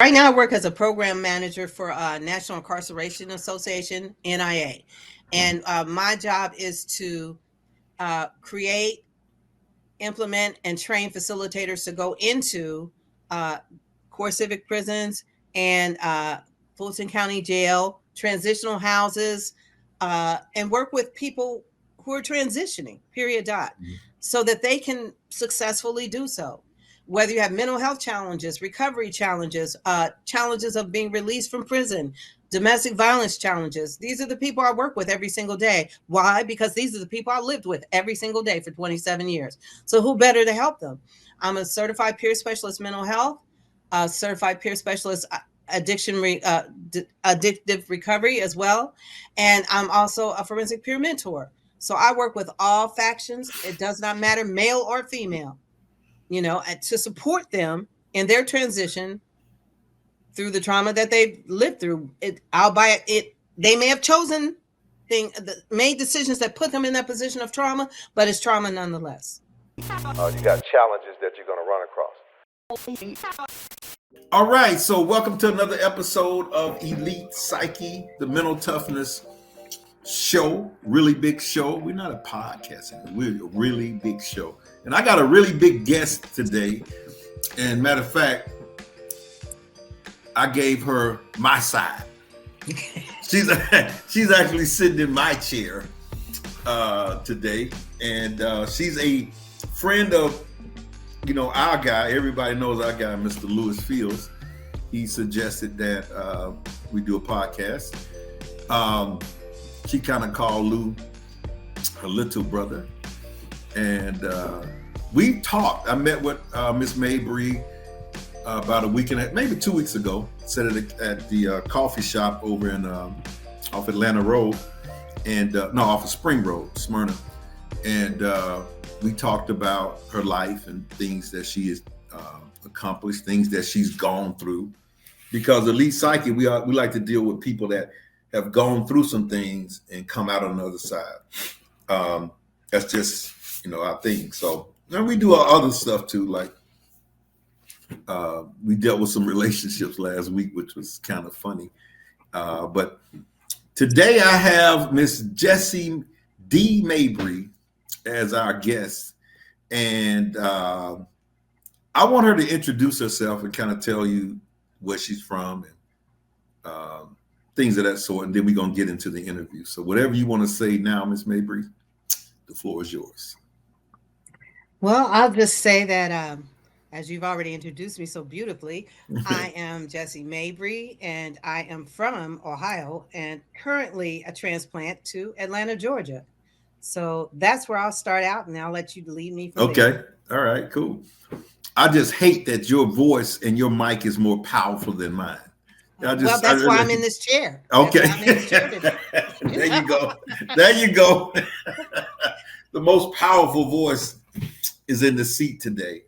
Right now, I work as a program manager for National Incarceration Association (NIA), and my job is to create, implement, and train facilitators to go into uh, core civic prisons and Fulton County Jail, transitional houses, and work with people who are transitioning, period, dot, so that they can successfully do so. Whether you have mental health challenges, recovery challenges, challenges of being released from prison, domestic violence challenges. These are the people I work with every single day. Why? Because these are the people I lived with every single day for 27 years. So who better to help them? I'm a certified peer specialist mental health, certified peer specialist addictive recovery as well. And I'm also a forensic peer mentor. So I work with all factions. It does not matter, male or female, to support them in their transition through the trauma that they've lived through. They may have chosen made decisions that put them in that position of trauma, but it's trauma nonetheless. You got challenges that you're going to run across. All right, so welcome to another episode of Elite Psyche, the mental toughness show, really big show. We're not a podcast, we're a really big show. And I got a really big guest today. And matter of fact, I gave her my side. She's actually sitting in my chair today. And she's a friend of, our guy. Everybody knows our guy, Mr. Lewis Fields. He suggested that we do a podcast. She kind of called Lou her little brother. And we talked. I met with Miss Mabry about a week and maybe 2 weeks ago. Said it at the coffee shop over in off Atlanta Road, and off of Spring Road, Smyrna. And we talked about her life and things that she has accomplished, things that she's gone through. Because Elite Psyche, we like to deal with people that have gone through some things and come out on the other side. That's just our thing. So, and we do other stuff too, like we dealt with some relationships last week, which was kind of funny. But today I have Miss Jessie D. Mabry as our guest. And I want her to introduce herself and kind of tell you where she's from and things of that sort. And then we're going to get into the interview. So whatever you want to say now, Miss Mabry, the floor is yours. Well, I'll just say that as you've already introduced me so beautifully, I am Jessie Mabry, and I am from Ohio and currently a transplant to Atlanta, Georgia. So that's where I'll start out, and I'll let you lead me from there. All right, cool. I just hate that your voice and your mic is more powerful than mine. That's why I'm in this chair. Okay. There you go. There you go. The most powerful voice is in the seat today.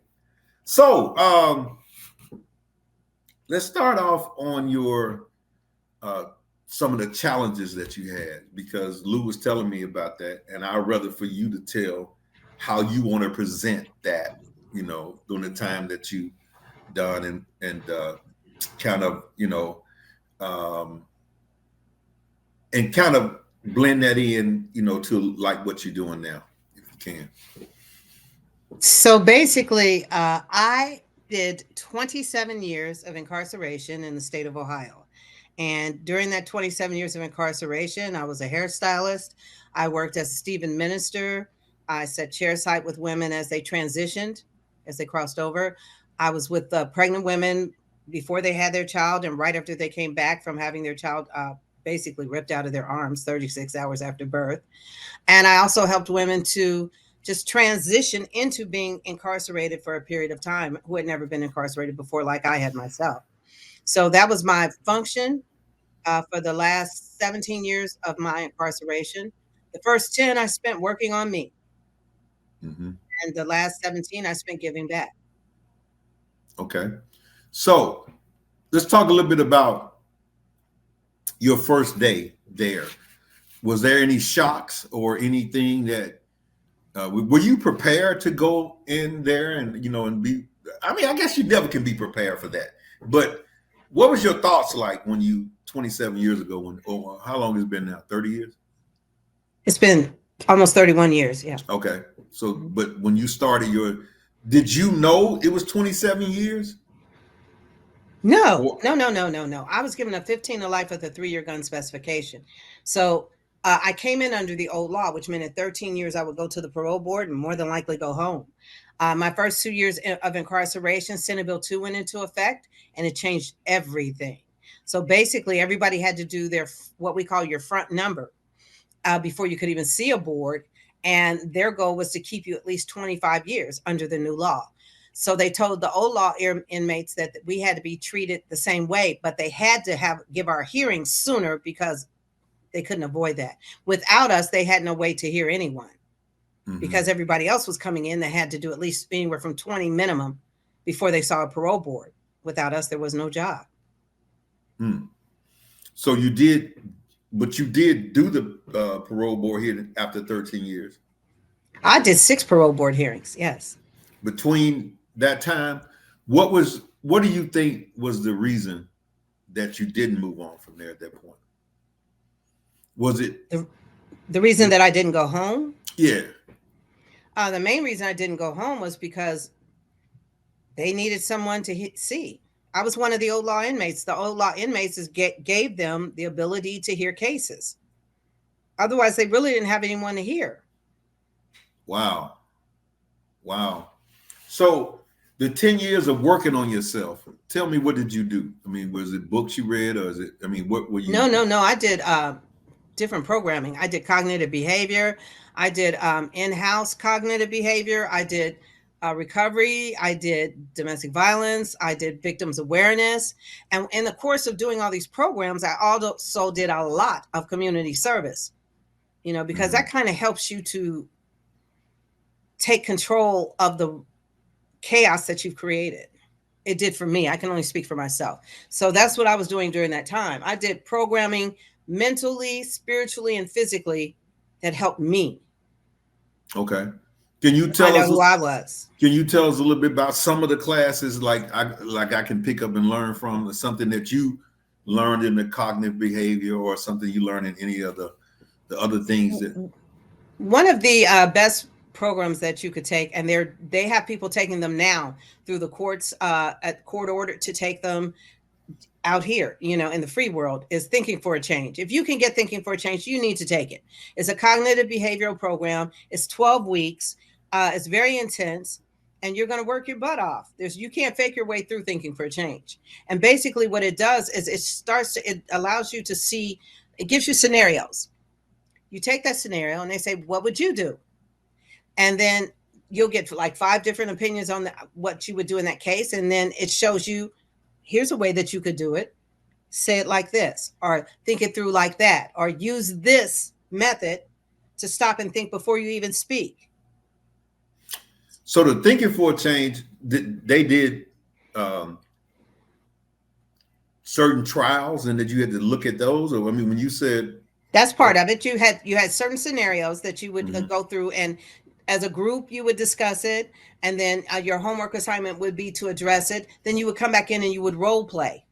So let's start off on your some of the challenges that you had, because Lou was telling me about that, and I'd rather for you to tell how you want to present that, during the time that you done and kind of, and kind of blend that in, to like what you're doing now, if you can. So basically, I did 27 years of incarceration in the state of Ohio. And during that 27 years of incarceration, I was a hairstylist. I worked as a Stephen minister. I sat chairside with women as they transitioned, as they crossed over. I was with pregnant women before they had their child and right after they came back from having their child basically ripped out of their arms 36 hours after birth. And I also helped women to just transition into being incarcerated for a period of time who had never been incarcerated before, like I had myself. So that was my function for the last 17 years of my incarceration. The first 10 I spent working on me. Mm-hmm. And the last 17 I spent giving back. Okay. So let's talk a little bit about your first day there. Was there any shocks or anything that were you prepared to go in there and and be? I mean, I guess you never can be prepared for that. But What was your thoughts like when you 27 years ago? When or how long has it been now? 30 years. It's been almost 31 years. Yeah. Okay. So, but when you started did you know it was 27 years? No, Or no, no, no, no, no. I was given a 15 to life with a 3-year gun specification. So I came in under the old law, which meant at 13 years I would go to the parole board and more than likely go home. My first 2 years of incarceration, Senate Bill 2 went into effect, and it changed everything. So basically, everybody had to do their what we call your front number before you could even see a board. And their goal was to keep you at least 25 years under the new law. So they told the old law inmates that we had to be treated the same way, but they had to give our hearings sooner because they couldn't avoid that. Without us, they had no way to hear anyone because everybody else was coming in that had to do at least anywhere from 20 minimum before they saw a parole board. Without us, there was no job. So you did, but you did do the parole board here after 13 years. I did 6 parole board hearings. Yes. Between that time, what do you think was the reason that you didn't move on from there at that point? Was it the reason that I didn't go home? Yeah. The main reason I didn't go home was because they needed someone to see. I was one of the old law inmates. The old law inmates gave them the ability to hear cases. Otherwise, they really didn't have anyone to hear. Wow. So the 10 years of working on yourself, tell me, what did you do? I mean, was it books you read, or what were you? No. I did different programming. I did cognitive behavior. I did in-house cognitive behavior. I did recovery. I did domestic violence. I did victims awareness. And in the course of doing all these programs, I also did a lot of community service, because that kind of helps you to take control of the chaos that you've created. It did for me. I can only speak for myself. So that's what I was doing during that time. I did programming mentally, spiritually, and physically that helped me. Okay. Can you tell us who I was? Can you tell us a little bit about some of the classes I can pick up and learn from, or something that you learned in the cognitive behavior, or something you learned in any of the other things that? One of the best programs that you could take, and they have people taking them now through the courts at court order to take them out here, in the free world, is Thinking for a Change. If you can get Thinking for a Change, you need to take it. It's a cognitive behavioral program. It's 12 weeks. It's very intense, and you're going to work your butt off. You can't fake your way through Thinking for a Change. And basically what it does is it allows you to see, it gives you scenarios. You take that scenario and they say, what would you do? And then you'll get like 5 different opinions on what you would do in that case. And then it shows you, here's a way that you could do it. Say it like this, or think it through like that, or use this method to stop and think before you even speak. So the Thinking for a Change, they did certain trials, and that you had to look at those? Or, when you said... That's part of it. You had certain scenarios that you would go through, and as a group, you would discuss it, and then your homework assignment would be to address it. Then you would come back in and you would role play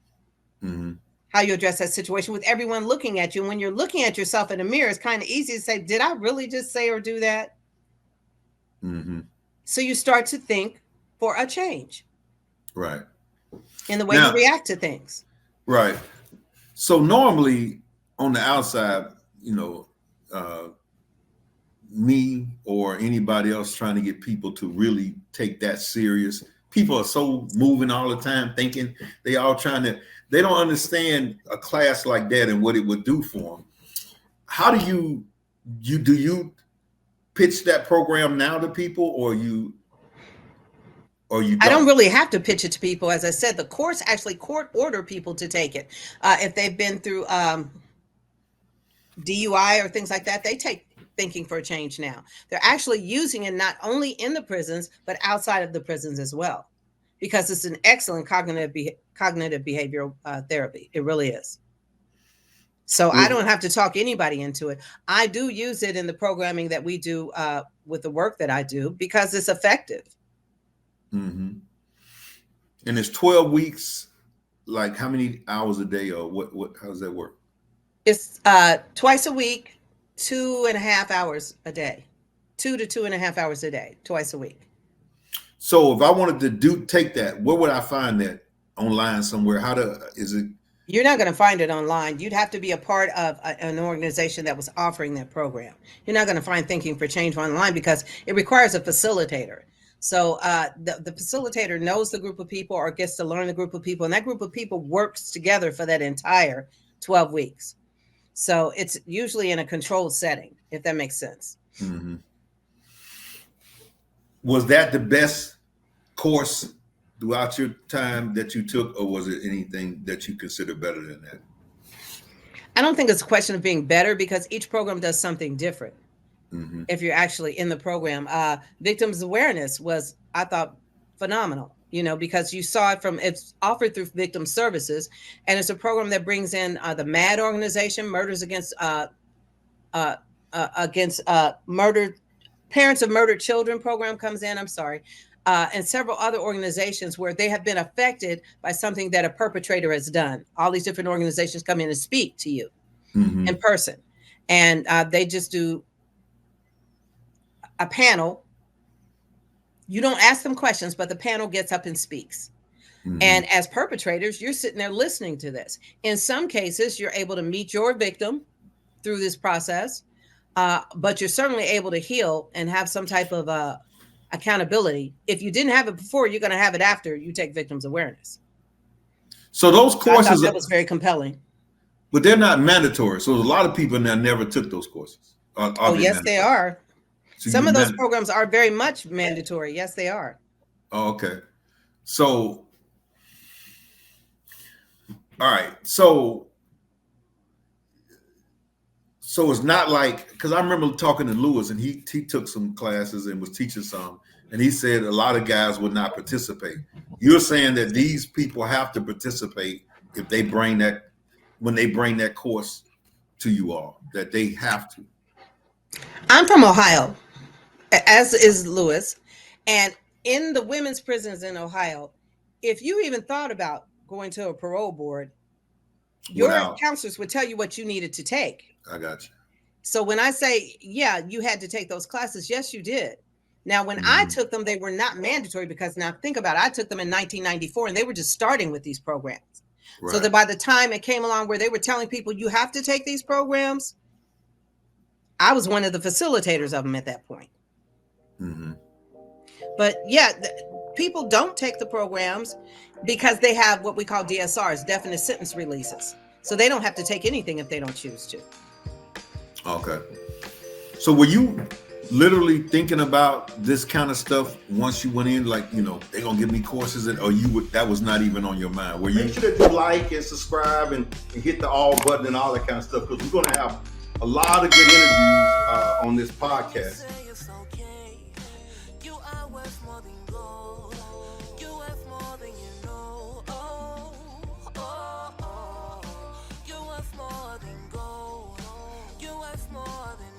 how you address that situation with everyone looking at you. And when you're looking at yourself in a mirror, it's kind of easy to say, did I really just say or do that? So you start to think for a change. Right. In the way you react to things. Right. So normally on the outside, me or anybody else trying to get people to really take that serious. People are so moving all the time, thinking they don't understand a class like that and what it would do for them. How do you pitch that program now to people, or you don't? I don't really have to pitch it to people. As I said, the courts actually court order people to take it. If they've been through DUI or things like that, they take Thinking for a Change now. They're actually using it not only in the prisons, but outside of the prisons as well, because it's an excellent cognitive behavioral therapy. It really is. So I don't have to talk anybody into it. I do use it in the programming that we do with the work that I do, because it's effective. And it's 12 weeks like how many hours a day, or what? How does that work? It's twice a week, 2.5 hours a day, 2 to 2.5 hours a day, twice a week. So if I wanted to take that, where would I find that online somewhere? How to is it? You're not going to find it online. You'd have to be a part of an organization that was offering that program. You're not going to find Thinking for Change online because it requires a facilitator. So the facilitator knows the group of people or gets to learn the group of people, and that group of people works together for that entire 12 weeks. So it's usually in a controlled setting, if that makes sense. Mm-hmm. Was that the best course throughout your time that you took, or was it anything that you consider better than that? I don't think it's a question of being better because each program does something different. Mm-hmm. If you're actually in the program, victims awareness was, I thought, phenomenal. Because you saw it it's offered through Victim Services, and it's a program that brings in the MAD organization, Murders Against Murdered Parents of Murdered Children program comes in. I'm sorry. And several other organizations where they have been affected by something that a perpetrator has done. All these different organizations come in and speak to you in person. And they just do a panel. You don't ask them questions, but the panel gets up and speaks. And as perpetrators, you're sitting there listening to this. In some cases, you're able to meet your victim through this process, but you're certainly able to heal and have some type of accountability. If you didn't have it before, you're going to have it after you take victims awareness. So those courses, that was very compelling. But they're not mandatory. So a lot of people now never took those courses. Oh, yes, mandatory? They are. So some of those programs are very much mandatory. Yes, they are. Oh, okay. So, all right. So it's not like, because I remember talking to Lewis, and he took some classes and was teaching some, and he said a lot of guys would not participate. You're saying that these people have to participate if they bring that, when they bring that course to you all, that they have to. I'm from Ohio, as is Lewis, and in the women's prisons in Ohio, if you even thought about going to a parole board, your counselors would tell you what you needed to take. I got you. So when I say, yeah, you had to take those classes, yes, you did. Now, when I took them, they were not mandatory because now think about it. I took them in 1994 and they were just starting with these programs. Right. So that by the time it came along where they were telling people you have to take these programs, I was one of the facilitators of them at that point. But yeah, people don't take the programs because they have what we call DSRs, definite sentence releases. So they don't have to take anything if they don't choose to. Okay. So were you literally thinking about this kind of stuff once you went in, like, they're going to give me courses, or that was not even on your mind? Were you? Make sure that you like and subscribe and hit the all button and all that kind of stuff, because we're going to have a lot of good interviews on this podcast. More than